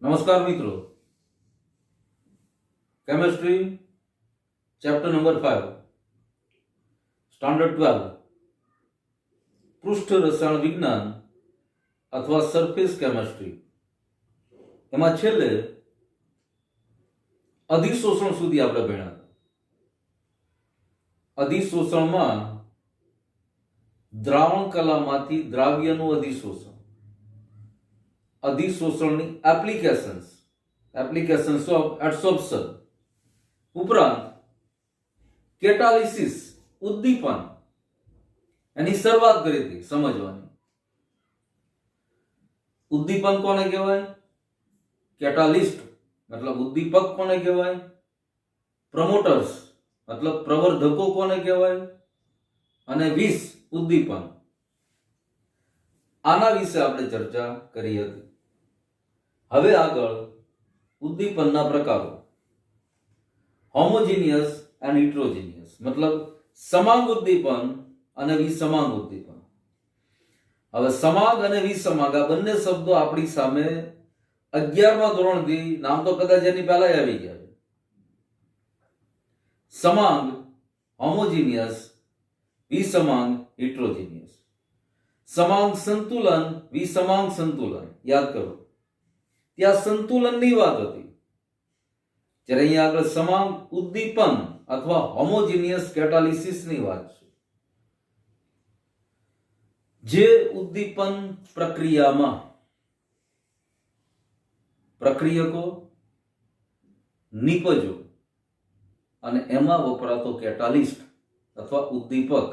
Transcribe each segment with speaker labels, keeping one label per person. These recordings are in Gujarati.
Speaker 1: नमस्कार मित्रों, केमिस्ट्री चैप्टर नंबर 5 स्टैंडर्ड 12 पृष्ठ रसायण विज्ञान अथवा सरफेस केमिस्ट्री एमां छेल्ले अधिशोषण सुधी आपणे भण्या। अधिशोषणमां द्रावण कलामांथी द्राव्यनुं अधिशोषण, अधिशोषणनी एप्लिकेशन्स ऑफ एडसोर्प्शन उपरांत केटालिसिस उद्दीपन एनी शरूआत करी थी समझवानी। उद्दीपन कोने कहेवाय? केटालिस्ट मतलब उद्दीपक कोने कहेवाय? प्रमोटर्स मतलब प्रवर्धको कोने कहेवाय? अने विष उद्दीपन आना विषे आपणे चर्चा करी हती। हवे आगळ उद्दीपनना प्रकारो, होमोजीनियस एंड हिट्रोजीनियस मतलब समांग उद्दीपन अने विसमांग उद्दीपन। हवे समांग अने विसमांग आ बंने शब्दो आपणी सामे 11मा धोरणथी नाम तो कदाच एनी पहेला આવી ગયા છે। समांग होमोजीनियस, विसमांग हिट्रोजीनियस। समांग संतुलन, विसमांग संतुलन याद करो। त्या संतुलननी वात हती, ज्यारे अहींया આગળ समांग उद्दीपन अथवा होमोजीनियस केटालिसिसनी वात छे। जे उद्दीपन प्रक्रियामां प्रक्रियको, निपजो अने एमां वपरातो केटालिस्ट अथवा उद्दीपक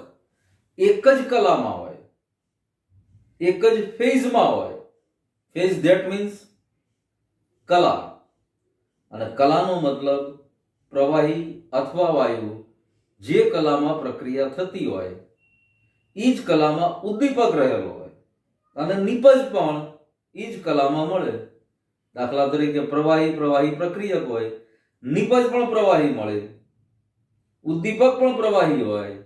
Speaker 1: एक ज कलामां होय, एक ज फेजमां होय। फेज धેટ मीन्स कला, અને કલાનો મતલબ પ્રવાહી અથવા વાયુ જે કલામાં પ્રક્રિયા થતી હોય ઈ જ કલામાં ઉદ્દીપક રહેલો હોય અને નિપજ પણ ઈ જ કલામાં મળે। દાખલા તરીકે પ્રવાહી પ્રક્રિયક હોય, નિપજ પણ પ્રવાહી મળે, ઉદ્દીપક પણ પ્રવાહી હોય,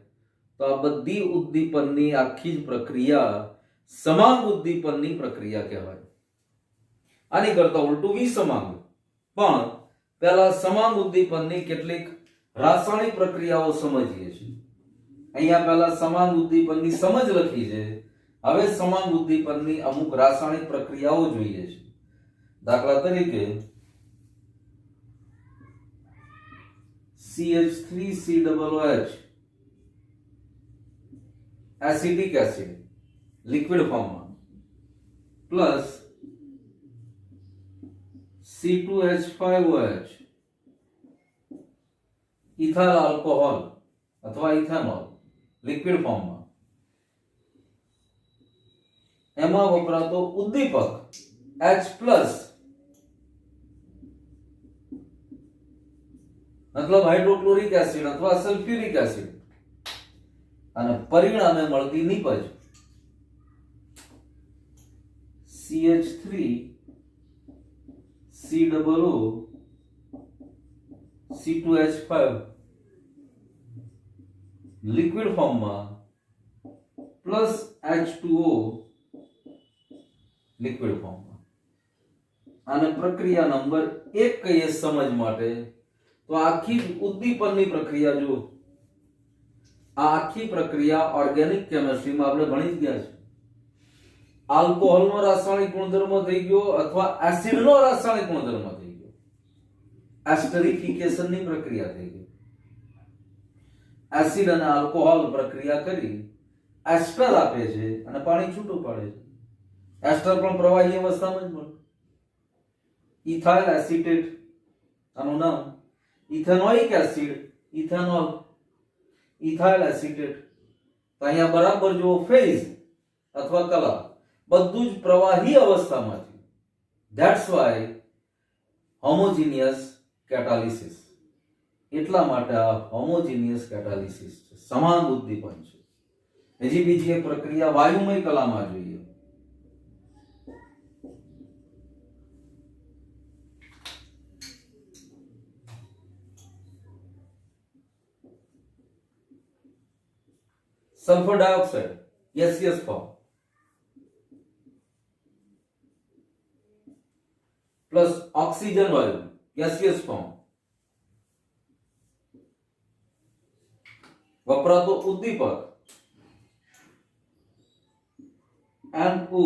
Speaker 1: તો આ બધી ઉદ્દીપનની આખી જ પ્રક્રિયા સમાંગ ઉદ્દીપનની પ્રક્રિયા કહેવાય। આની કરતા ઉલટું વિસમાંગ। પણ પહેલા समांग उद्दीपनની કેટલીક રાસાયણિક પ્રક્રિયાઓ સમજીએ છીએ। અહીંયા પહેલા समांग ઉદ્દીપનની સમજ લખી છે, હવે समांग ઉદ્દીપનની અમુક રાસાયણિક પ્રક્રિયાઓ જોઈએ છે। દાખલા તરીકે CH3COOH એસિડિક એસિડ લિક્વિડ ફોર્મમાં પ્લસ C2H5OH इथाइल अल्कोहल अथवा इथेनॉल लिक्विड फॉर्म में एमा वपरातो उद्दीपक H+ मतलब हाइड्रोक्लोरिक एसिड अथवा सल्फ्यूरिक एसिड અને પરિણામે મળતી નિપજ CH3 COO C2H5 liquid form में प्लस H2O लिक्विड फॉर्म में। आने प्रक्रिया नंबर 1 कहीए समझ माटे तो आखी उद्दीपननी प्रक्रिया जो आखी प्रक्रिया ऑर्गेनिक केमिस्ट्री में आपणे भणी ज गया छे। अल्कोहोल नो रासायनिक गुणधर्म थई गयो अथवा एसिड नो रासायनिक गुणधर्म थई गयो, एस्टरिफिकेशन नी प्रक्रिया थई गई। एसिड अने अल्कोहोल प्रक्रिया करी एस्टर आपे छे अने पाणी छूटું પાડે છે। एस्टर पण प्रवाही अवस्थामां ज મળે। इथाइल एसिटेट આનું નામ, ethanoic acid ethanol, ethyl acetate. तो અહીંયા બરાબર જો फेज अथवा कला બધું જ પ્રવાહી અવસ્થામાંથી। That's why homogeneous catalysis. એટલા માટે આ હોમોજીનિયસ કેટાલિસિસ છે, સમાન ઉદ્દીપન છે। હજી બીજી એક પ્રક્રિયા વાયુમય કલામાં જોઈએ। Sulphur dioxide gaseous form plus oxygen વાયુ ગેસિયસ ફોર્મ, વપરાતો ઉદ્દીપક NO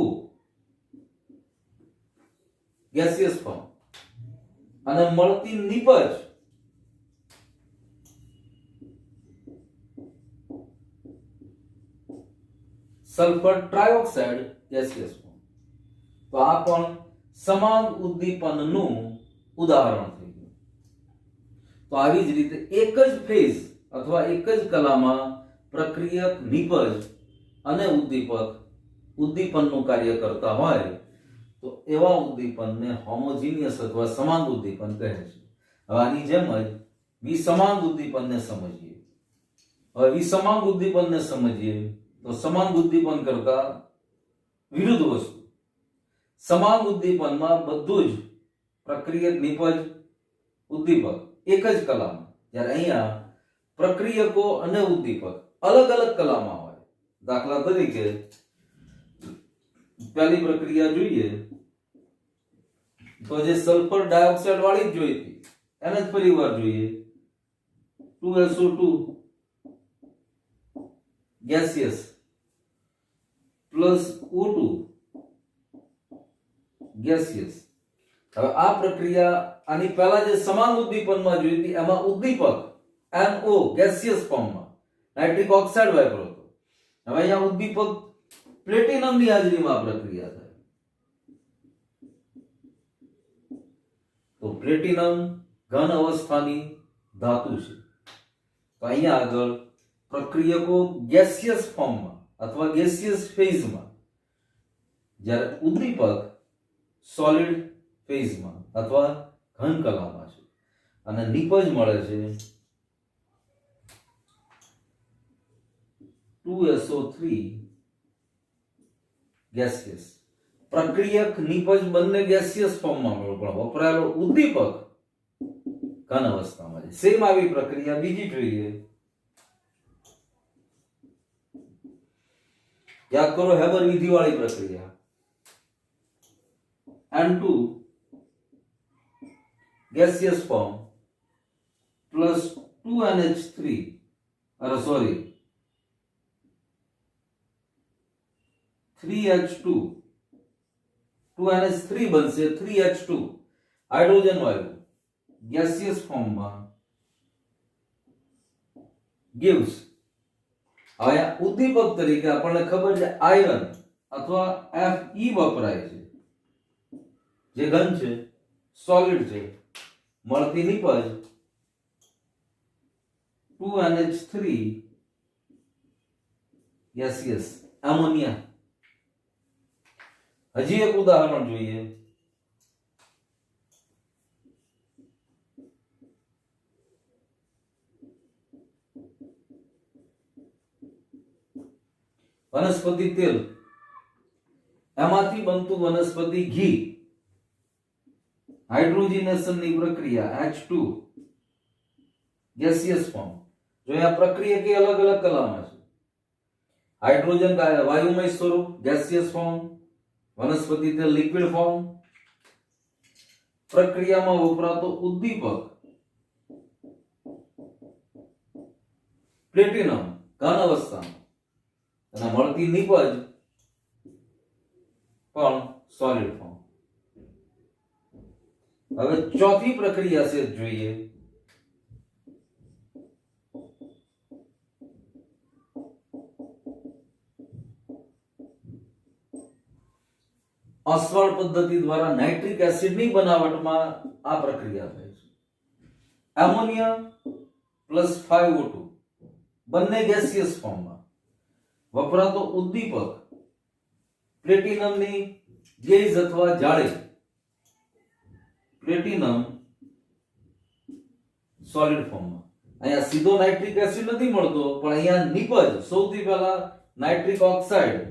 Speaker 1: ગેસિયસ ફોર્મ અને મળતી નીપજ સલ્ફર ટ્રાયોક્સાઇડ ગેસિયસ ફોર્મ. તો આ પણ સમાન ઉદ્દીપનનું ઉદાહરણ થઈ ગયું. તો આવી જ રીતે એક જ ફેઝ અથવા એક જ કલામાં પ્રક્રિયક, નિપજ અને ઉદ્દીપનનું કાર્ય કરતા હોય તો એવા ઉદ્દીપનને હોમોજીનિયસ અથવા સમાન ઉદ્દીપન કહે છે. હવે આની જેમ જ વિસમાંગ ઉદ્દીપનને સમજીએ. હવે વિસમાંગ ઉદ્દીપનને સમજીએ તો સમાન ઉદ્દીપન કરતા વિરુદ્ધ વસ્તુ. સમાન ઉદ્દીપનમાં બધું જ પ્રક્રિયક, નિપજ, ઉદ્દીપક એક જ કલામાં, જ્યારે અહીંયા પ્રક્રિયકો અને ઉદ્દીપક અલગ અલગ કલામાં હોય. દાખલા તરીકે પહેલી પ્રક્રિયા જોઈએ તો જે સલ્ફર ડાયોક્સાઇડ વાળી જ જોઈ હતી એને જ ફરીવાર જોઈએ. 2SO2 gaseous plus O2 gaseous. હવે આ પ્રક્રિયા આની પહેલા જે સમાન ઉદ્દીપનમાં જોઈ હતી એમાં ઉદ્દીપક NO ગેસિયસ ફોર્મમાં નાઇટ્રિક ઓક્સાઇડ વાપર્યો હતો. હવે અહીંયા ઉદ્દીપક પ્લેટિનમની હાજરીમાં આ પ્રક્રિયા થાય. તો પ્લેટિનમ ઘન અવસ્થાની ધાતુ છે. તો અહીંયા આગળ પ્રક્રિયકો ગેસિયસ ફોર્મમાં અથવા ગેસિયસ ફેઝમાં, જ્યારે ઉદ્દીપક સોલિડ ફેઝમાં અથવા ઘન કલામાં છે. અને નિપજ મળે છે 2SO3 ગેસિયસ. પ્રક્રિયક, નિપજ બંને ગેસિયસ ફોર્મમાં મળે પણ વપરાયેલો ઉદ્દીપક ઘન અવસ્થામાં છે. સેમ આવી પ્રક્રિયા બીજી જોઈએ. યાદ કરો હેબર વિધિ વાળી પ્રક્રિયા. N2 gaseous form plus 2NH3 3H2 2NH3 બનશે 3H2 હાઇડ્રોજન વાયુ gaseous form માં gives. હવે ઉદ્દીપક તરીકે આપણને ખબર છે આયરન અથવા Fe વપરાય છે, જે ઘન છે, સોલિડ છે. મળતી નિપજ 2NH3 ગેસિયસ એમોનિયા. હજી એક ઉદાહરણ જોઈએ. વનસ્પતિ તેલ, એમાંથી બનતું વનસ્પતિ ઘી, હાઇડ્રોજનેશનની પ્રક્રિયા H2 ગેસિયસ ફોર્મ. જો આ પ્રક્રિયા કે અલગ અલગ કલામાં છે. હાઇડ્રોજન વાયુમય સ્વરૂપ ગેસિયસ ફોર્મ, વનસ્પતિ તેલ લિક્વિડ ફોર્મ. પ્રક્રિયામાં વપરાતો ઉદ્દીપક પ્લેટિનમ ઘન અવસ્થામાં અને મળતી નિપજ પણ સોલિડ ફોર્મ. હવે ચોથી પ્રક્રિયા છે જોઈએ. ઓસ્વાલ્ડ પદ્ધતિ દ્વારા નાઇટ્રિક એસિડની બનાવટમાં આ પ્રક્રિયા થાય છે. એમોનિયા પ્લસ 5O2 બંને ગેસિયસ ફોર્મમાં. વપરાતો ઉદ્દીપક પ્લેટિનમની ગેઝ અથવા જાળી. પ્લેટિનમ સોલિડ ફોર્મમાં. અહીંયા સીધો નાઇટ્રિક એસિડ નથી મળતો, પણ અહીંયા નિપજ સૌથી પહેલા nitric oxide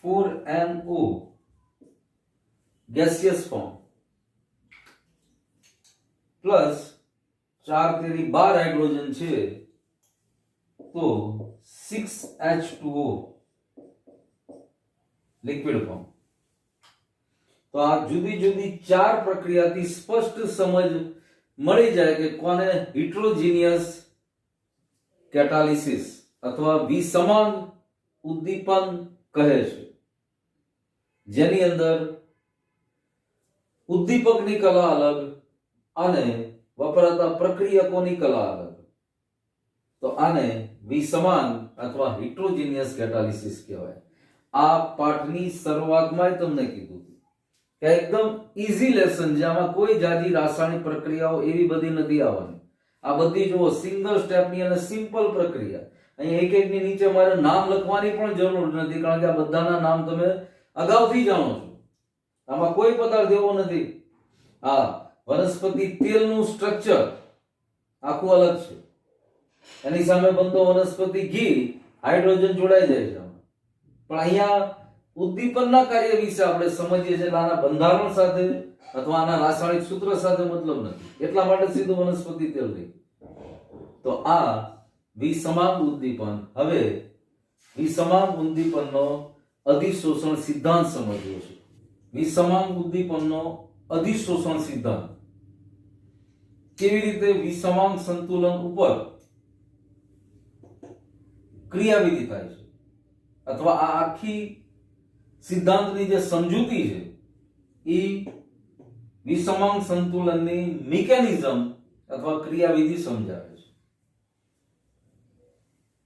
Speaker 1: (4NO) gaseous form plus 4 તેરી 12 હાઇડ્રોજન છે તો 6H2O લિક્વિડ ફોર્મ. તો આ જુદી જુદી ચાર પ્રક્રિયાથી સ્પષ્ટ સમજ મળી જાય કે કોને હિટ્રોજીનિયસ કેટાલિસિસ અથવા વિસમાંગ ઉદ્દીપન કહે છે, જેની અંદર ઉદ્દીપકની કલા અલગ અને વપરાતા પ્રક્રિયકોની કલા અલગ. તો આને વિસમાંગ અથવા હિટ્રોજીનિયસ કેટાલિસિસ કહેવાય. આ પાઠની શરૂઆતમાં તમને કીધું કે એકદમ ઈઝી લેસન, જેમાં કોઈ જાજી રાસાયણિક પ્રક્રિયાઓ એવી બધી નથી આવવાની. આ બધી જો સિંગલ સ્ટેપની અને સિમ્પલ પ્રક્રિયા. અહીં એક એકની નીચે મારે નામ લખવાની પણ જરૂર નથી, કારણ કે આ બધાના નામ તમે અગાઉથી જાણો છો. આમાં કોઈ પદાર્થ એવો નથી. હા, વનસ્પતિ તેલનું સ્ટ્રક્ચર આખું અલગ છે, એની સામે બનતો વનસ્પતિ ઘી, હાઇડ્રોજન જોડાઈ જાય છે. પણ અહીંયા ઉદ્દીપનના કાર્ય વિશે આપણે સમજીએ છીએ, આના બંધારણ સાથે અથવા આના રાસાયણિક સૂત્ર સાથે મતલબ નથી, એટલા માટે સીધું વનસ્પતિ તેલ લઈ. તો આ વિસમાંગ ઉદ્દીપન. હવે વિસમાંગ ઉદ્દીપનનો અધિશોષણ સિદ્ધાંત સમજવો છે. વિસમાંગ ઉદ્દીપનનો અધિશોષણ સિદ્ધાંત. કેવી રીતે વિસમાંગ સંતુલન ઉપર ક્રિયાવિધિ થાય છે, અથવા આ આખી સિદ્ધાંતની જે સમજૂતી છે એ વિસમાંગ સંતુલનની મિકેનિઝમ અથવા ક્રિયાવિધિ સમજાવે છે.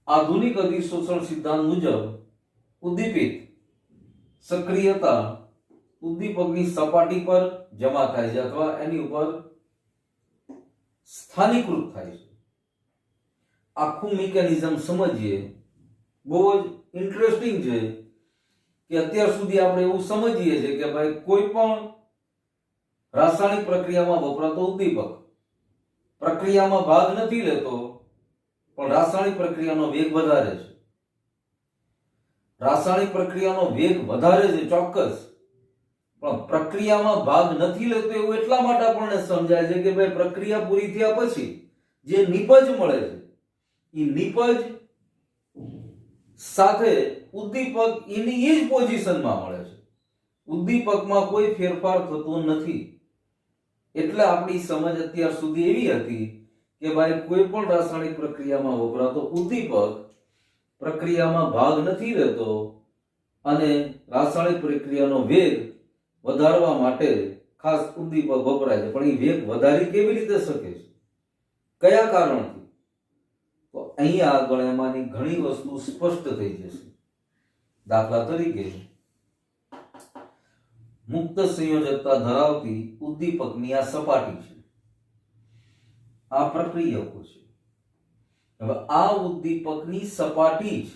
Speaker 1: આધુનિક અધિશોષણ સિદ્ધાંત મુજબ ઉદ્દીપિત સક્રિયતા ઉદ્દીપકની સપાટી પર જમા થાય છે અથવા એની ઉપર સ્થાનીકૃત થાય છે. આખું મિકેનિઝમ સમજીએ. બહુ જ ઇન્ટરેસ્ટિંગ છે કે અત્યાર સુધી આપણે એવું સમજીએ છીએ કે ભાઈ કોઈ પણ રાસાયણિક પ્રક્રિયામાં વપરાતો ઉદ્દીપક પ્રક્રિયામાં ભાગ નથી લેતો, પણ રાસાયણિક પ્રક્રિયાનો વેગ વધારે છે. રાસાયણિક પ્રક્રિયાનો વેગ વધારે છે ચોક્કસ, પણ પ્રક્રિયામાં ભાગ નથી લેતો એવું એટલા માટે આપણને સમજાય છે કે ભાઈ પ્રક્રિયા પૂરી થયા પછી જે નિપજ મળે છે એ નિપજ સાથે ઉદ્દીપક એની એ જ પોઝિશનમાં મળે છે. ઉદ્દીપકમાં કોઈ ફેરફાર થતો નથી. એટલે આપણી સમજ અત્યાર સુધી એવી હતી કે ભાઈ કોઈ પણ રાસાયણિક પ્રક્રિયામાં વપરાતો ઉદ્દીપક પ્રક્રિયામાં ભાગ નથી લેતો અને રાસાયણિક પ્રક્રિયાનો વેગ વધારવા માટે ખાસ ઉદ્દીપક વપરાય છે. પણ એ વેગ વધારી કેવી રીતે શકે છે, કયા કારણથી? તો અહીંયા આગળ એમાંની ઘણી વસ્તુ સ્પષ્ટ થઈ જશે. દાખલા તરીકે મુક્ત સંયોજકતા ધરાવતી ઉદ્દીપકની આ સપાટી છે, આ પ્રક્રિયકો છે. હવે આ ઉદ્દીપકની સપાટી જ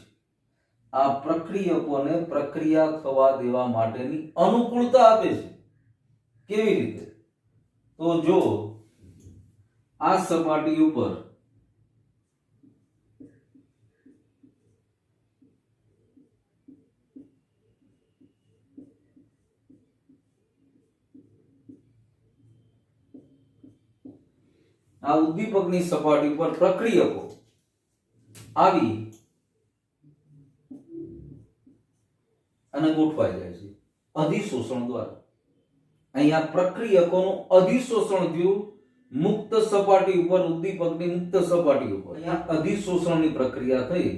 Speaker 1: આ પ્રક્રિયકોને પ્રક્રિયા થવા દેવા માટેની અનુકૂળતા આપે છે. કેવી રીતે? તો જો આ સપાટી ઉપર આ ઉદ્દીપકની સપાટી પર પ્રક્રિયકો આવી અને ગોઠવાઈ જાય છે અધિશોષણ દ્વારા. અહીંયા પ્રક્રિયકોનું અધિશોષણ થયું મુક્ત સપાટી ઉપર, ઉદ્દીપકની મુક્ત સપાટી ઉપર. અહીંયા અધિશોષણની પ્રક્રિયા થઈ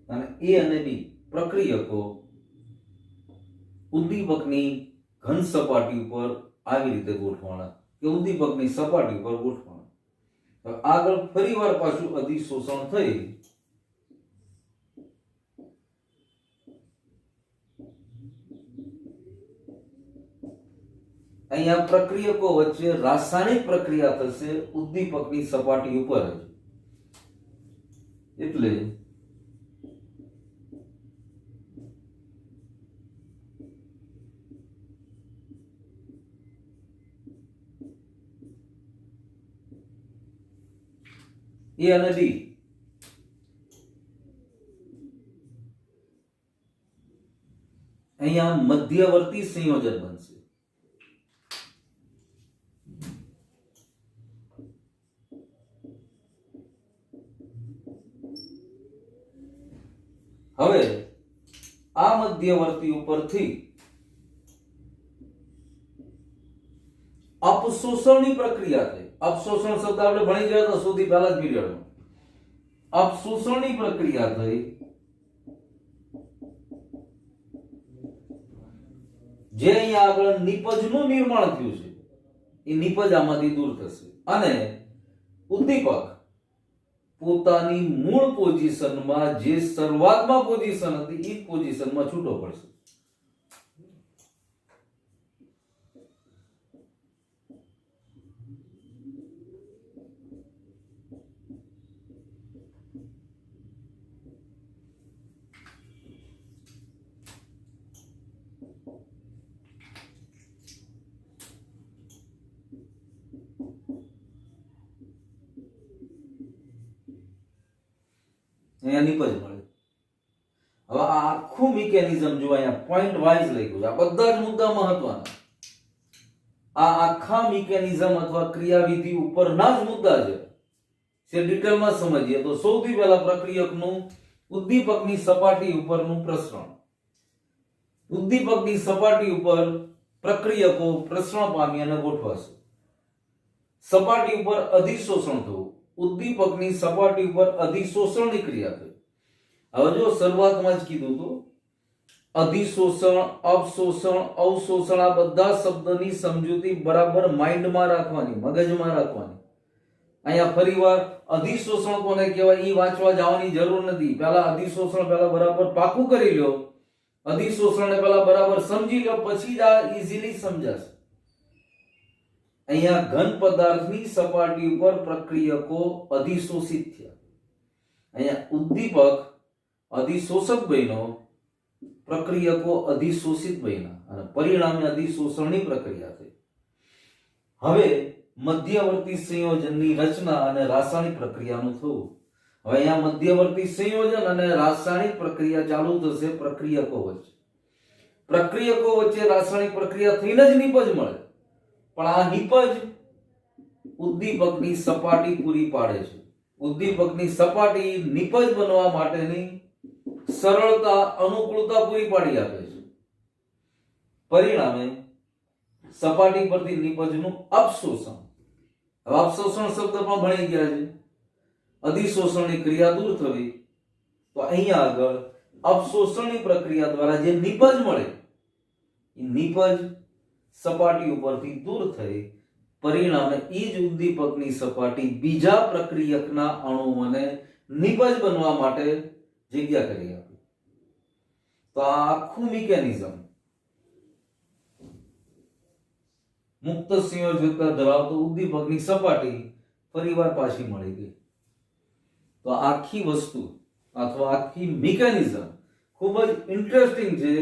Speaker 1: અને એ અને બી પ્રક્રિયકો ઉદ્દીપકની ઘન સપાટી ઉપર આવી રીતે ગોઠવાના કે ઉદ્દીપકની સપાટી ઉપર ગોઠવાના. આગળ ફરીવાર પાછું અધિશોષણ થઈ અહીંયા પ્રક્રિયકો વચ્ચે રાસાયણિક પ્રક્રિયા થશે ઉદ્દીપકની સપાટી ઉપર જ. એટલે એ અને ડી અહીંયા મધ્યવર્તી સંયોજન બનશે. હવે આ મધ્યવર્તી ઉપરથી અપશોષણની પ્રક્રિયા થઈ. અપશોષણ શબ્દ આપણે ભણી ગયા હતા સૌથી પહેલા જ પીરિયડમાં. અપશોષણની પ્રક્રિયા થઈ જે અહીંયા આગળ નિપજનું નિર્માણ થયું છે. એ નિપજ આમાંથી દૂર થશે અને ઉદ્દીપક પોતાની મૂળ પોઝિશનમાં જે શરૂઆતમાં પોઝિશન હતી એ પોઝિશનમાં છૂટો પડશે. અહીંયા નિપજ મળે. હવે આ આખું મિકેનિઝમ જો અહીંયા પોઈન્ટ વાઇઝ લખ્યું છે. આ બધા જ મુદ્દા મહત્વના. આ આખા મિકેનિઝમ અથવા ક્રિયાવિધિ ઉપરના જ મુદ્દા છે. જે ડિટેલમાં સમજીએ તો સૌથી પહેલા પ્રક્રિયકનું ઉદ્દીપકની સપાટી ઉપરનું પ્રસરણ. ઉદ્દીપકની સપાટી ઉપર પ્રક્રિયકો પ્રસરણ પામી અને ગોઠવાશે. સપાટી ઉપર અધિશોષણ થવું. ઉદ્દીપકની સપાટી ઉપર અધિશોષણની ક્રિયા થઈ. હવે જો શરૂઆતમાં જ કીધું તો અધિશોષણ, અપશોષણ, અવશોષણ આ બધા શબ્દની સમજૂતી બરાબર માઇન્ડમાં રાખવાની, મગજમાં રાખવાની. અહીંયા ફરીવાર અધિશોષણ કોને કહેવાય એ વાંચવા જવાની જરૂર નથી. પહેલા અધિશોષણ પહેલા બરાબર પાકું કરી લ્યો. અધિશોષણને પહેલા બરાબર સમજી લો, પછી જ આ ઈઝીલી સમજાશે. અહીંયા ઘન પદાર્થની સપાટી ઉપર પ્રક્રિયકો અધિશોષિત થયા. અહીંયા ઉદ્દીપક અધિશોષક બન્યો, પ્રક્રિયકો અધિશોષિત બન્યા અને પરિણામે અધિશોષણની પ્રક્રિયા થઈ. હવે મધ્યવર્તી સંયોજનની રચના અને રાસાયણિક પ્રક્રિયાનું થવું. હવે અહીંયા મધ્યવર્તી સંયોજન અને રાસાયણિક પ્રક્રિયા ચાલુ થશે પ્રક્રિયકો વચ્ચે. પ્રક્રિયકો વચ્ચે રાસાયણિક પ્રક્રિયા થઈને જ નિપજ મળે. પણ આ નિપજ ઉદ્દીપકની સપાટી પૂરી પાડે છે. ઉદ્દીપકની સપાટી નિપજ બનવા માટેની સરળતા, અનુકૂળતા પૂરી પાડી આપે છે. પરિણામે સપાટી પરથી નિપજનું અપશોષણ. હવે અપશોષણ શબ્દ પણ ભણી ગયા છે. અધિશોષણની ક્રિયા દૂર થવી. તો અહીંયા આગળ અપશોષણની પ્રક્રિયા દ્વારા જે નિપજ મળે એ નિપજ સપાટી ઉપરથી દૂર થઈ પરિણામે એ જ ઉદ્દીપકની સપાટી બીજા પ્રક્રિયકના અણુઓને નિપજ બનવા માટે જગ્યા કરી આપી. તો આ આખું મિકેનિઝમ મુક્ત સંયોજકતા ધરાવતો ઉદ્દીપકની સપાટી ફરીવાર પાછી મળી ગઈ. તો આખી વસ્તુ અથવા આખી મિકેનિઝમ ખૂબ જ ઇન્ટરેસ્ટિંગ છે.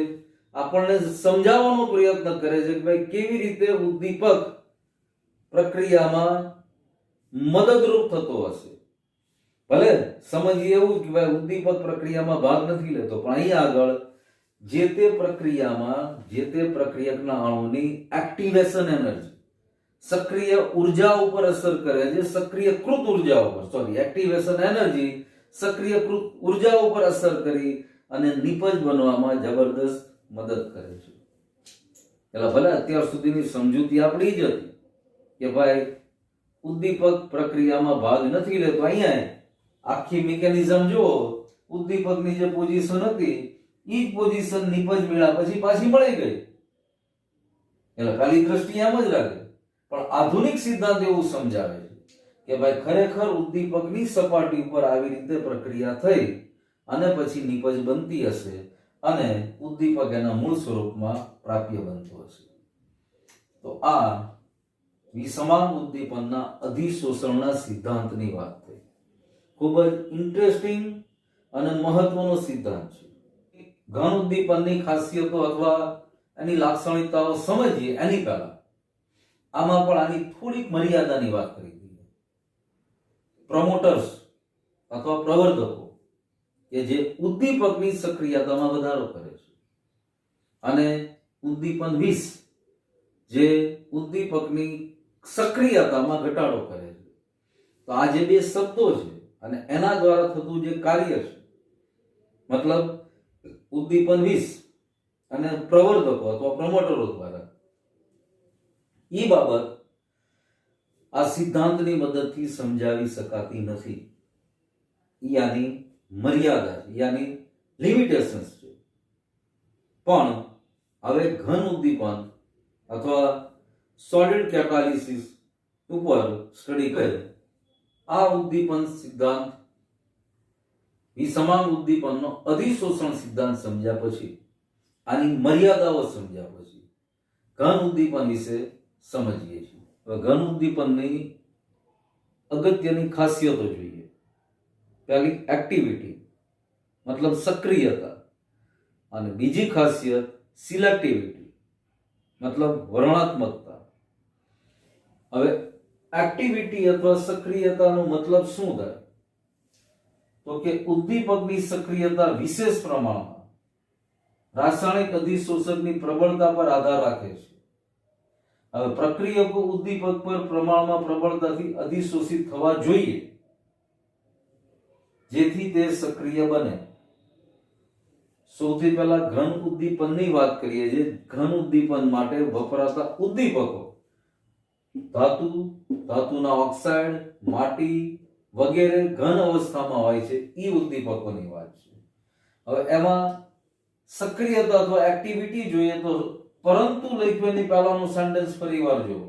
Speaker 1: આપણને સમજાવવાનો પ્રયત્ન કરે છે કે ભાઈ કેવી રીતે ઉદ્દીપક પ્રક્રિયામાં મદદરૂપ થતો હશે. ભલે સમજીએ એવું કે ભાઈ ઉદ્દીપક પ્રક્રિયામાં ભાગ નથી લેતો, પણ અહીંયા આગળ જે તે પ્રક્રિયામાં જે તે પ્રક્રિયકના અણુની એક્ટિવેશન એનર્જી, સક્રિય ઉર્જા ઉપર અસર કરે છે. સક્રિયકૃત ઉર્જા ઉપર, એક્ટિવેશન એનર્જી સક્રિયકૃત ઉર્જા ઉપર અસર કરી અને નિપજ બનવામાં જબરદસ્ત મદદ કરે છે. એટલે ભલે અત્યાર સુધીની સમજૂતી આપણી જ હતી કે ભાઈ ઉદ્દીપક પ્રક્રિયામાં ભાગ નથી લેતો. અહીંયા આખી મિકેનિઝમ જુઓ, ઉદ્દીપકની જે પોઝિશન હતી એ જ પોઝિશન નિપજ મળ્યા પછી પાછી મળી ગઈ. એટલે ખાલી દ્રષ્ટિ એમ જ લાગે, પણ આધુનિક સિદ્ધાંત એવું સમજાવે છે કે ભાઈ ખરેખર ઉદ્દીપકની સપાટી ઉપર આવી રીતે પ્રક્રિયા થઈ અને પછી નિપજ બનતી હશે અને ઉદ્દીપક એના મૂળ સ્વરૂપમાં પ્રાપ્ય બનતો હશે. તો આ વિસમાન ઉદ્દીપનના અધિશોષણના સિદ્ધાંતની વાત થઈ. ખૂબ જ ઇન્ટરેસ્ટિંગ અને મહત્વનો સિદ્ધાંત છે. ઘન ઉદ્દીપનની ખાસિયતો અથવા એની લાક્ષણિકતાઓ સમજીએ એની પહેલા આમાં પણ આની થોડીક મર્યાદાની વાત કરી દઈએ. પ્રમોટર્સ અથવા પ્રવર્ધકો કે જે ઉદ્દીપકની સક્રિયતામાં વધારો કરે છે અને ઉદ્દીપન વિષ જે ઉદ્દીપકની સક્રિયતામાં ઘટાડો કરે છે. તો આ જે બે શબ્દો છે અને એના દ્વારા થતું જે કાર્ય છે, મતલબ ઉદ્દીપન 20 અને પ્રવર્ધકો અથવા પ્રમોટરો દ્વારા. એ બાબત આ સિદ્ધાંતની મદદથી સમજાવી શકાતી નથી. યાની મર્યાદા છે, યાની લિમિટેશન્સ છે. પણ હવે ઘન ઉદ્દીપન અથવા સોલિડ કેટાલિસિસ ઉપર સ્ટડી કરે આ ઉદ્દીપન સિદ્ધાંત વિસમાંગ ઉદ્દીપનનો અધિશોષણ સિદ્ધાંત સમજ્યા પછી, આની મર્યાદાઓ સમજ્યા પછી ઘન ઉદ્દીપન વિશે સમજીએ છીએ. હવે ઘન ઉદ્દીપનની અગત્યની ખાસિયતો જોઈએ. પહેલી એક્ટિવિટી મતલબ સક્રિયતા, અને બીજી ખાસિયત સિલેક્ટિવિટી મતલબ વર્ણનાત્મકતા. હવે એક્ટિવિટી અથવા સક્રિયતાનો મતલબ શું થાય? તો કે ઉદ્દીપકની સક્રિયતા વિશેષ પ્રમાણમાં રાસાયણિક અધિશોષકની પ્રબળતા પર આધાર રાખે છે. હવે પ્રક્રિયકો ઉદ્દીપક પર પ્રમાણમાં પ્રબળતાથી અધિશોષિત થવા જોઈએ જેથી તે સક્રિય બને. સૌથી પહેલા ઘન ઉદ્દીપનની વાત કરીએ. જે ઘન ઉદ્દીપન માટે વપરાતા ઉદ્દીપકો ધાતુ, ધાતુના ઓક્સાઇડ, માટી વગેરે ઘન અવસ્થામાં હોય છે. એ ઉદ્દીપકોની વાત છે. હવે એમાં સક્રિયતા અથવા એક્ટિવિટી જોઈએ તો પરંતુ લખ્યું પહેલાનું સેન્ટેન્સ ફરીવાર જુઓ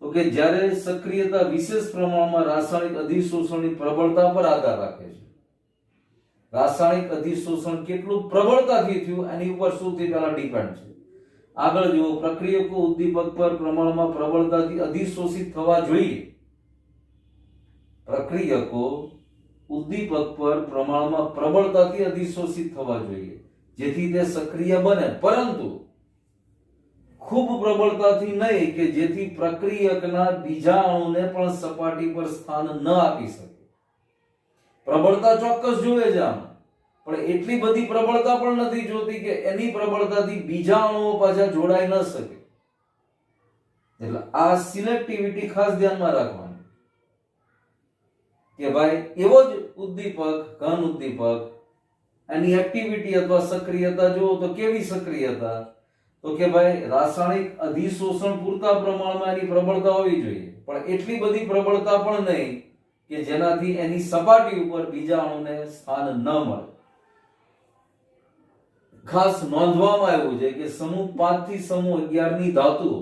Speaker 1: તો કે જ્યારે સક્રિયતા વિશેષ પ્રમાણમાં રાસાયણિક અધિશોષણની પ્રબળતા પર આધાર રાખે છે. રાસાયણિક અધિશોષણ કેટલું પ્રબળતાથી થયું એની ઉપર સૌથી પહેલા ડિપેન્ડ છે. આગળ જુઓ, પ્રક્રિયકો ઉદ્દીપક પર પ્રમાણમાં પ્રબળતાથી અધિશોષિત થવા જોઈએ. પ્રક્રિયકો ઉદ્દીપક પર પ્રમાણમાં પ્રબળતાથી અધિશોષિત થવા જોઈએ જેથી તે સક્રિય બને, પરંતુ ખૂબ પ્રબળતાથી નહીં કે જેથી પ્રક્રિયકના બીજા અણુને પણ સપાટી પર સ્થાન ન આપી શકે. પ્રબળતા ચોક્કસ જોઈએ છે આમાં, પણ એટલી બધી પ્રબળતા પણ નથી જોતી કે એની પ્રબળતાથી બીજા અણુઓ પાછા જોડાઈ ન શકે. એટલે આ સિલેક્ટિવિટી ખાસ ધ્યાનમાં રાખવાની કે ભાઈ એવો જ ઉદ્દીપક, ઘન ઉદ્દીપક, એની એક્ટિવિટી અથવા સક્રિયતા જુઓ તો કેવી સક્રિયતા? તો કે ભાઈ રાસાયણિક અધિશોષણ પૂરતા પ્રમાણમાં એની પ્રબળતા હોવી જોઈએ, પણ એટલી બધી પ્રબળતા પણ નહીં કે જેનાથી એની સપાટી ઉપર બીજા અણુને સ્થાન ન મળે. ખાસ નોંધવામાં આવ્યું છે કે સમૂહ 5 થી સમૂહ 11 ની ધાતુઓ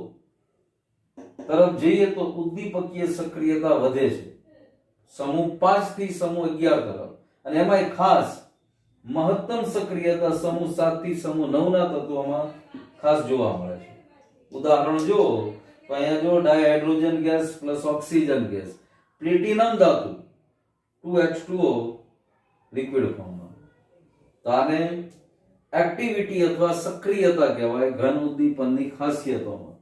Speaker 1: તરફ જઈએ તો ઉદ્દીપકીય સક્રિયતા વધે છે. સમૂહ 5 થી સમૂહ 11 તરફ, અને એમાંય ખાસ મહત્તમ સક્રિયતા સમૂહ 7 થી સમૂહ 9 ના તત્વોમાં ખાસ જોવા મળે છે. ઉદાહરણ જો તો અહીંયા જો dihydrogen gas plus oxygen gas, platinum ધાતુ 2H2O લિક્વિડ ફોર્મમાં. તો આને એક્ટિવિટી અથવા સક્રિયતા કહેવાય ઘન ઉદ્દીપનની ખાસિયતોમાં.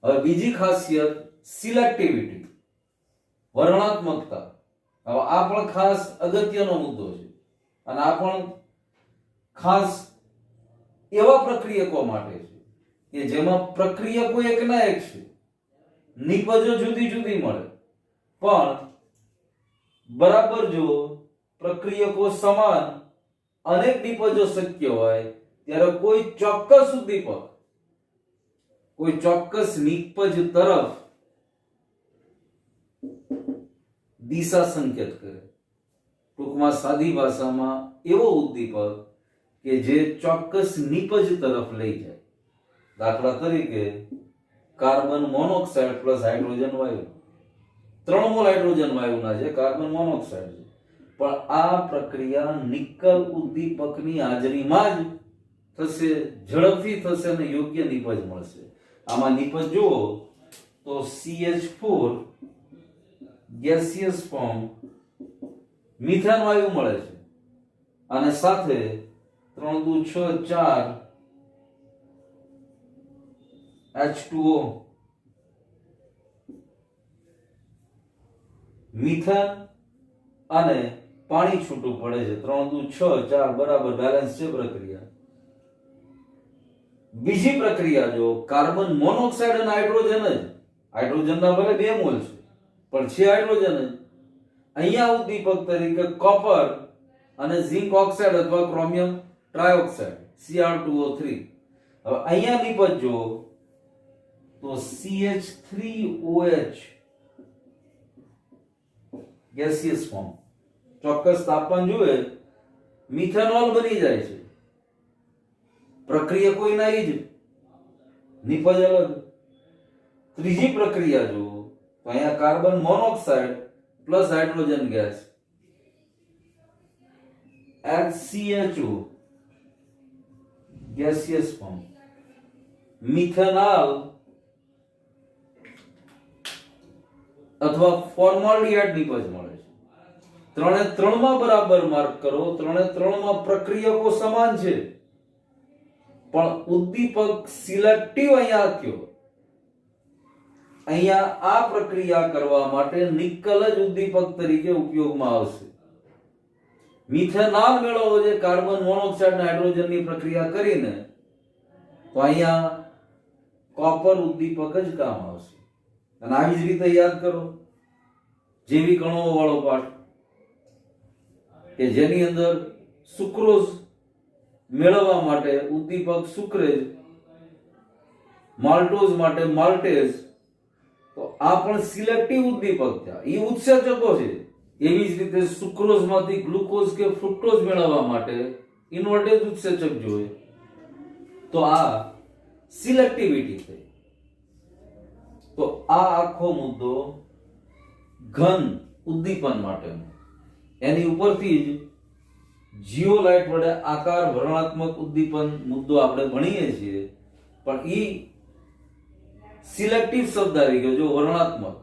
Speaker 1: હવે બીજી ખાસિયત સિલેક્ટિવિટી, વર્ણનાત્મકતા. હવે આ પણ ખાસ અગત્યનો મુદ્દો છે, અને આ પણ ખાસ એવા પ્રક્રિયકો માટે છે કે જેમાં પ્રક્રિયકો એકના એક છે, નિપજો જુદી જુદી મળે, પણ બરાબર જો પ્રક્રિયકો સમાન અનેક નિપજો શક્ય હોય ત્યારે કોઈ ચોક્કસ ઉદ્દીપક કોઈ ચોક્કસ નિપજ તરફ દિશા સંકેત કરે. ટૂંકમાં સાદી ભાષામાં એવો ઉદ્દીપક કે જે ચોક્કસ નિપજ તરફ લઈ જાય. દાખલા તરીકે કાર્બન મોનોક્સાઇડ પ્લસ હાઇડ્રોજન વાયુ, 3 મોલ હાઇડ્રોજન વાયુના છે, કાર્બન મોનોક્સાઇડ છે, પણ આ પ્રક્રિયા નિકલ ઉદ્દીપકની હાજરીમાં જ થશે, ઝડપથી થશે અને યોગ્ય નિપજ મળશે. આમાં નિપજ જુઓ તો CH4 ગેસિયસ ફોર્મ મિથેન વાયુ મળે છે, અને સાથે 3 દુ 6 4 H2O, મિથેન અને પાણી છૂટું પડે છે. 3 દુ 6 4 બરાબર બેલેન્સ છે પ્રક્રિયા. બીજી પ્રક્રિયા જો કાર્બન મોનોક્સાઇડ અને હાઇડ્રોજન જ, હાઇડ્રોજનના ભલે 2 મોલ છે પણ છે હાઇડ્રોજન જ. અહીંયા ઉદ્દીપક તરીકે કોપર અને ઝિંક ઓક્સાઇડ અથવા ક્રોમિયમ ટ્રાયોક્સાઇડ Cr2O3. હવે અહીંયા નીપજજો તો CH3OH ગેસિયસ ફોર્મ, ચોક્કસ તાપમાન જુએ મિથેનોલ બની જાય છે. પ્રક્રિયા કોઈ ના જ, નીપજ અલગ. ત્રીજી પ્રક્રિયા જો તો અહીંયા carbon monoxide plus hydrogen gas HCHO gaseous form, methanol અથવા ફોર્માલ્ડિહાઇડ નીપજ મળે છે. ત્રણે ત્રણમાં બરાબર માર્ક કરો. ત્રણે ત્રણમાં પ્રક્રિયકો સમાન છે, પણ ઉદ્દીપક સિલેક્ટિવ અહીંયા થયો. અહીંયા આ પ્રક્રિયા કરવા માટે નિકલ જ ઉદ્દીપક તરીકે ઉપયોગમાં આવશે. મિથેનોલ મેળવવો છે કાર્બન મોનોક્સાઇડ અને હાઇડ્રોજનની પ્રક્રિયા કરીને, તો અહીંયા કોપર ઉદ્દીપક જ કામ આવશે. અને આવી જ રીતે યાદ કરો જૈવિક અણુઓ વાળો પાઠ કે જેની અંદર સુક્રોઝ મેળવવા માટે ઉદ્દીપક સુક્રેજ, માલ્ટોઝ માટે માલ્ટેઝ. તો આ પણ સિલેક્ટિવ ઉદ્દીપક થયા, એ ઉત્સેચકો છે. એવી જ રીતે સુક્રોઝમાંથી ગ્લુકોઝ કે ફ્રુક્ટોઝ મેળવવા માટે ઇન્વર્ટેજ ઉત્સેચક જોઈએ, તો આ સિલેક્ટિવિટી થઈ. તો આ આખો મુદ્દો ઘન ઉદ્દીપન માટેનો. એની ઉપરથી જ જીઓલાઇટ વડે આકાર વર્ણનાત્મક ઉદ્દીપન મુદ્દો આપણે ભણીએ છીએ, પણ ઈ સિલેક્ટિવ શબ્દ આવી ગયો. જો વર્ણનાત્મક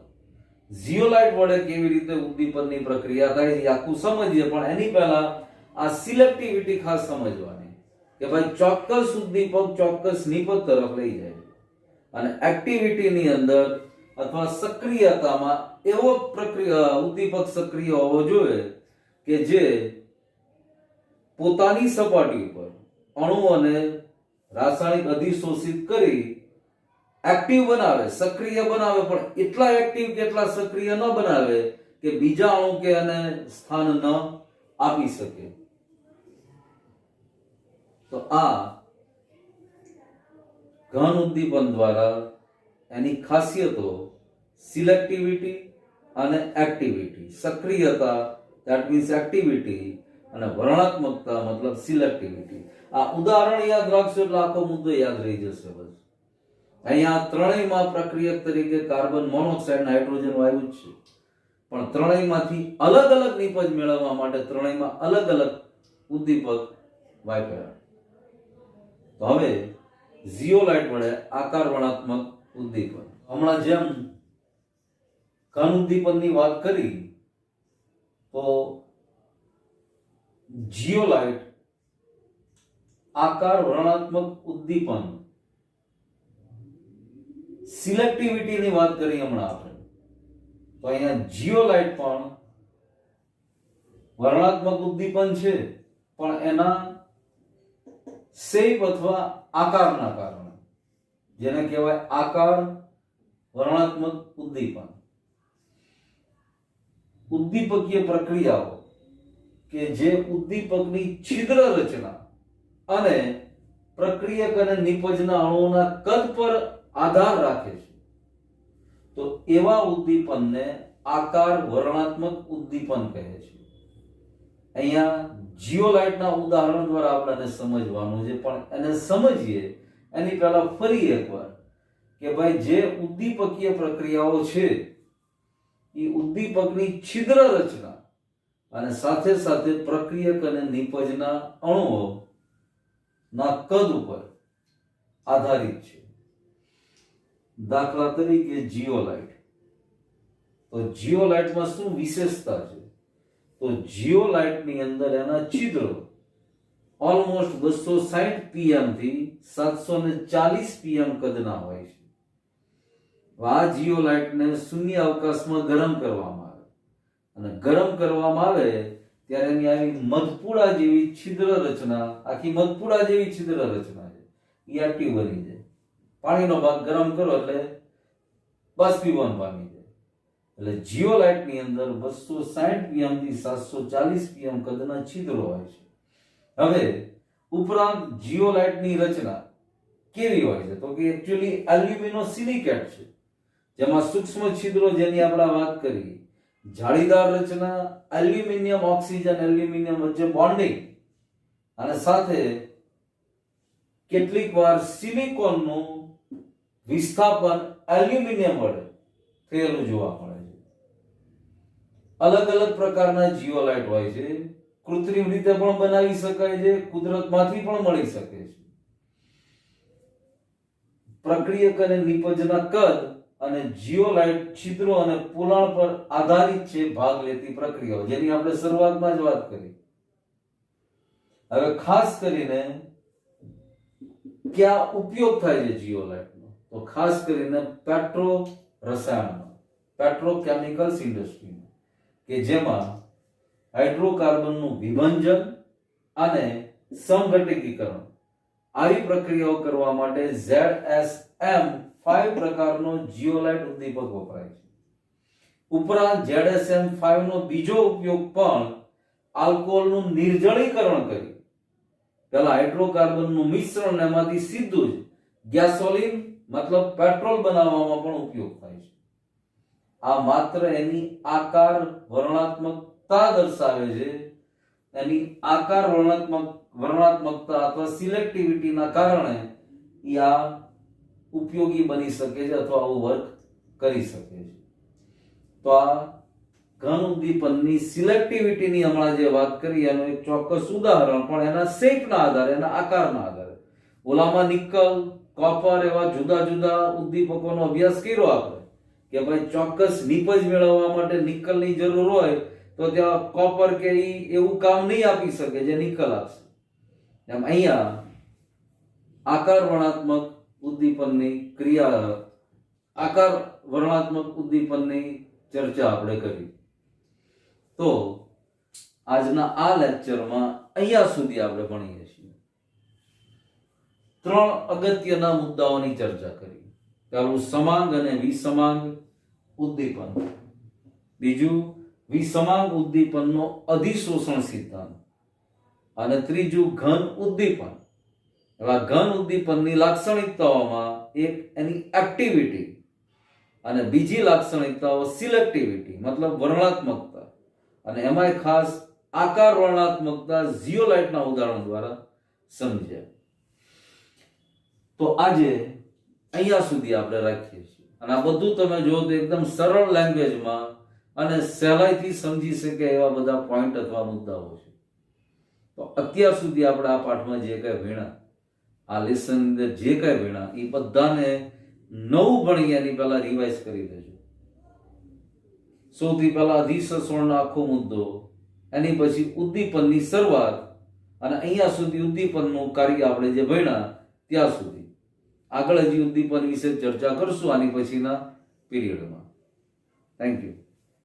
Speaker 1: જીઓલાઇટ વડે કેવી રીતે ઉદ્દીપનની પ્રક્રિયા થાય છે આખું સમજીએ, પણ એની પહેલા આ સિલેક્ટિવિટી ખાસ સમજવાની કે ભાઈ ચોક્કસ ઉદ્દીપક ચોક્કસ નિપજ તરફ લઈ જાય છે. અને એક્ટિવિટીની અંદર અથવા સક્રિયતામાં એવો ઉદ્દીપક સક્રિય હોવો જોઈએ કે જે પોતાની સપાટી ઉપર અણુઓને રાસાયણિક અધિશોષિત કરી એક્ટિવ બનાવે, સક્રિય બનાવે, પણ એટલા એક્ટિવ કે એટલા સક્રિય ન બનાવે કે બીજા અણુ કે એને સ્થાન ન આપી શકે. તો આ ઘન ઉદ્દીપન દ્વારા એની ખાસિયતો સિલેક્ટિવિટી અને એક્ટિવિટી, સક્રિયતા ધેટ મીન્સ એક્ટિવિટી, અને વર્ણનાત્મકતા મતલબ સિલેક્ટિવિટી. આ ઉદાહરણ યાદ રાખશો એટલે આખો મુદ્દો યાદ રહી જશે. બસ અહીંયા ત્રણેયમાં પ્રક્રિયક તરીકે કાર્બન મોનોક્સાઇડ હાઇડ્રોજન વાયુ જ છે, પણ ત્રણેયમાંથી અલગ અલગ નિપજ મેળવવા માટે ત્રણેયમાં અલગ અલગ ઉદ્દીપક વાપર્યા. તો હવે ઝિયોલાઇટ વડે આકાર વર્ણનાત્મક ઉદ્દીપન. હમણાં જેમ ઘન ઉદ્દીપનની વાત કરી, તો જીઓલાઇટ આકાર વર્ણનાત્મક ઉદ્દીપન સિલેક્ટિવિટીની વાત કરી હમણાં આપણે. તો અહીંયા જીઓલાઇટ પણ વર્ણનાત્મક ઉદ્દીપન છે, પણ એના શેપ અથવા આકારના કારણે, જેને કહેવાય આકાર વર્ણનાત્મક ઉદ્દીપન. ઉદ્દીપકીય પ્રક્રિયાઓ કે જે ઉદ્દીપકની છિદ્ર રચના અને પ્રક્રિયક અને નિપજના અણુઓના કદ પર આધાર રાખે છે, તો એવા ઉદ્દીપનને આકાર વર્ણનાત્મક ઉદ્દીપન કહે છે. અહીંયા જીઓલાઇટના ઉદાહરણ દ્વારા આપણને સમજવાનું છે, પણ એને સમજીએ એની પહેલા ફરી એકવાર કે ભાઈ જે ઉદ્દીપકીય પ્રક્રિયાઓ છે એ ઉદ્દીપકની છિદ્ર રચના અને સાથે સાથે પ્રક્રિયક અને નિપજના અણુઓ ના કદ ઉપર આધારિત છે. દાખલા તરીકે જીઓલાઇટ. તો જીઓલાઇટમાં શું વિશેષતા છે? તો જીઓલાઇટની અંદર એના છિદ્રો ઓલમોસ્ટ 260 pm થી 740 pm કદના હોય છે. આ જીઓલાઇટને શૂન્ય અવકાશમાં ગરમ કરવામાં આવે, અને ગરમ કરવામાં આવે ત્યારે એની આવી મધપુડા જેવી છિદ્ર રચના, આખી મધપુડા જેવી છિદ્ર રચના છે, એ એક્ટિવ બની જાય. પાણીનો ભાગ ગરમ કરો એટલે બાષ્પીભવન પામી જાય. એટલે જીઓલાઇટની અંદર 260 pm થી 740 pm કદના છિદ્રો હોય છે. હવે ઉપરાંત જીઓલાઇટની રચના કેવી હોય છે? તો કે એકચ્યુઅલી એલ્યુમિનોસિલિકેટ છે, જેમાં સૂક્ષ્મ છિદ્રો જેની આપણે વાત કરી, જાળીદાર રચના, એલ્યુમિનિયમ ઓક્સિજન એલ્યુમિનિયમ વચ્ચે બોન્ડિંગ, અને સાથે કેટલીક વાર સિલિકોનનું વિસ્થાપન એલ્યુમિનિયમ વડે થયેલું જોવા મળે છે. અલગ અલગ પ્રકારના જીઓલાઇટ હોય છે. કૃત્રિમ રીતે પણ બનાવી શકાય છે, કુદરતમાંથી પણ મળી શકે છે. પ્રક્રિયક અને નિપજના કદ અને જીઓલાઇટ છિદ્રો અને પોલાણ પર આધારિત છે ભાગ લેતી પ્રક્રિયાઓ, જેની આપણે શરૂઆતમાં જ વાત કરી. હવે ખાસ કરીને ક્યાં ઉપયોગ થાય છે જીઓલાઇટનો? તો ખાસ કરીને પેટ્રો રસાયણમાં, પેટ્રોકેમિકલ્સ ઇન્ડસ્ટ્રીમાં, કે જેમાં હાઇડ્રોકાર્બનનું વિભંજન અને સમઘટિકીકરણ આવી પ્રક્રિયાઓ કરવા માટે ZSM-5 પ્રકારનો જીઓલાઇટ ઉદ્દીપક વપરાય છે. ઉપરાંત ZSM-5 નો બીજો ઉપયોગ પણ આલ્કોહોલનું નિર્જળીકરણ કરી પેલા હાઇડ્રોકાર્બનનું મિશ્રણ એમાંથી સીધું જ ગેસોલિન મતલબ પેટ્રોલ બનાવવામાં પણ ઉપયોગ થાય છે. આ માત્ર એની આકાર વર્ણનાત્મકતા દર્શાવે છે. એની આકાર વર્ણનાત્મકતા અથવા સિલેક્ટિવિટીના કારણે આ ઉપયોગી બની શકે છે અથવા આવું વર્ક કરી શકે છે. તો આ ઘન ઉદ્દીપનની સિલેક્ટિવિટીની હમણાં જે વાત કરી એનું એક ચોક્કસ ઉદાહરણ પણ એના શેપના આધારે, એના આકારના આધારે. ઓલામાં નિકલ, કોપર એવા જુદા જુદા ઉદ્દીપકોનો અભ્યાસ કર્યો આપણે કે ભાઈ ચોક્કસ નિપજ મેળવવા માટે નિકલની જરૂર હોય તો ત્યાં કોપર કે એવું કામ નહીં આપી શકે જે નિકલ આપશે. એમ અહીંયા આકાર વર્ણનાત્મક ઉદ્દીપનની ક્રિયા, આકાર વર્ણનાત્મક ઉદ્દીપનની ચર્ચા આપણે કરી. તો આજના આ લેક્ચરમાં અહીંયા સુધી આપણે ભણીએ છીએ. 3 અગત્યના મુદ્દાઓની ચર્ચા કરી. પહેલું સમાંગ અને વિસમાંગ ઉદ્દીપન, બીજું વિસમાંગ ઉદ્દીપનનો અધિશોષણ સિદ્ધાંત, અને ત્રીજું ઘન ઉદ્દીપન. એવા ઘન ઉદ્દીપનની લાક્ષણિકતાઓમાં એક એની એક્ટિવિટી અને બીજી લાક્ષણિકતાઓ સિલેક્ટિવિટી મતલબ વર્ણનાત્મકતા, અને એમાંય ખાસ આકાર વર્ણનાત્મકતા જીઓલાઇટના ઉદાહરણ દ્વારા સમજ્યા. તો આજે અહીંયા સુધી આપણે રાખીએ છીએ. અને આ બધું તમે જો તો એકદમ સરળ લેંગ્વેજમાં અને સહેલાઈથી સમજી શકે એવા બધા પોઈન્ટ અથવા મુદ્દાઓ છે. તો અત્યાર સુધી આપણે આ પાઠમાં જે કંઈ ભણ્યા, આ લેસન અંદર જે કંઈ ભણ્યા એ બધાને નવું ભણી એની પહેલા રિવાઇઝ કરી દેજો. સૌથી પહેલા અધિશોષણનો આખો મુદ્દો, એની પછી ઉદ્દીપનની શરૂઆત, અને અહીંયા સુધી ઉદ્દીપનનું કાર્ય આપણે જે ભણ્યા ત્યાં સુધી. આગળ હજી ઉદ્દીપન વિશે ચર્ચા કરશું આની પછીના પીરિયડમાં. Thank you.